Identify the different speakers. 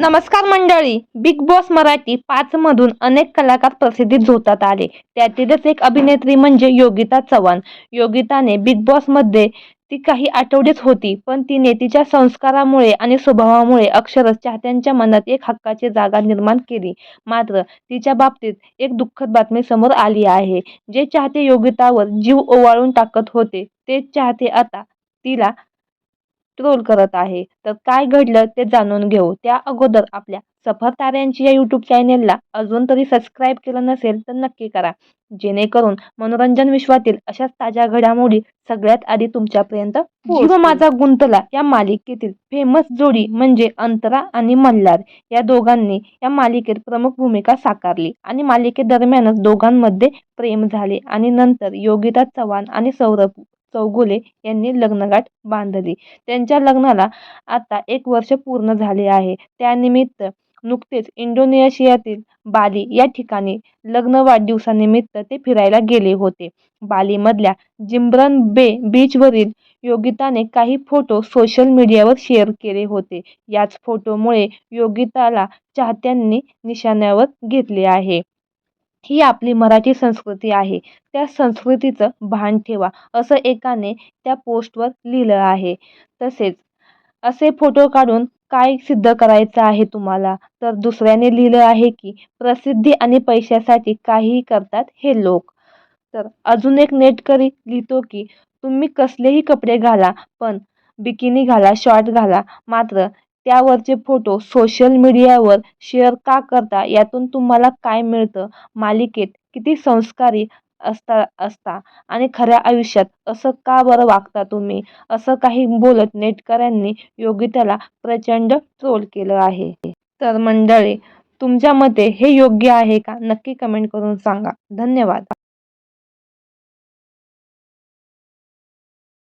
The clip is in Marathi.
Speaker 1: नमस्कार मंडळी. बिग बॉस मराठी 5 मधून अनेक कलाकार प्रसिद्धीत झोतात आले. त्यातीलच एक अभिनेत्री म्हणजे योगिता चव्हाण. योगिताने बिग बॉस मध्ये ती काही आठवडेच होती, पण तिने तिच्या संस्कारामुळे आणि स्वभावामुळे अक्षरशः चाहत्यांच्या मनात एक हक्काची जागा निर्माण केली. मात्र तिच्या बाबतीत एक दुःखद बातमी समोर आली आहे. जे चाहते योगितावर जीव ओवाळून टाकत होते, तेच चाहते आता तिला ट्रोल करत आहे. तर काय घडलं ते जाणून घेऊ. त्या अगोदर आपल्या सफर ताऱ्यांची या यूट्यूब चॅनेलला अजून तरी सबस्क्राईब केलं नसेल तर नक्की करा, जेणेकरून मनोरंजन विश्वातील अशाच ताज्या घडामोडी सगळ्यात आधी तुमच्यापर्यंत जीव माझा गुंतला या मालिकेतील फेमस जोडी म्हणजे अंतरा आणि मल्हार. या दोघांनी या मालिकेत प्रमुख भूमिका साकारली आणि मालिकेदरम्यानच दोघांमध्ये प्रेम झाले आणि नंतर योगिता चव्हाण आणि सौरभ चौगुले यांनी लग्नगाठ बांधली. त्यांच्या लग्नाला आता 1 वर्ष पूर्ण झाले आहे. त्यानिमित्त नुकतेच इंडोनेशियातील बाली या ठिकाणी लग्न वाढदिवसानिमित्त ते फिरायला गेले होते. बालीमधल्या जिमरन बे बीचवरील योगिताने काही फोटो सोशल मीडियावर शेअर केले होते. याच फोटोमुळे योगिताला चाहत्यांनी निशाण्यावर घेतले आहे. ही आपली मराठी संस्कृती आहे, त्या संस्कृतीचं भान ठेवा, असं एकाने त्या पोस्टवर लिहिलं आहे. तसेच असे फोटो काढून काय सिद्ध करायचं आहे तुम्हाला? तर दुसऱ्याने लिहिलं आहे की प्रसिद्धी आणि पैशासाठी काहीही करतात हे लोक. तर अजून एक नेटकरी लिहितो की तुम्ही कसलेही कपडे घाला, पण बिकिनी घाला, शॉर्ट घाला, मात्र त्यावरचे फोटो सोशल मीडियावर शेअर का करता? यातून तुम्हाला काय मिळतं? मालिकेत किती संस्कारी असता आणि खऱ्या आयुष्यात असं का बरं वागता तुम्ही? असं काही बोलत नेटकऱ्यांनी योगिताला प्रचंड ट्रोल केलं आहे. तर मंडळी, तुमच्या मते हे योग्य आहे का? नक्की कमेंट करून सांगा. धन्यवाद.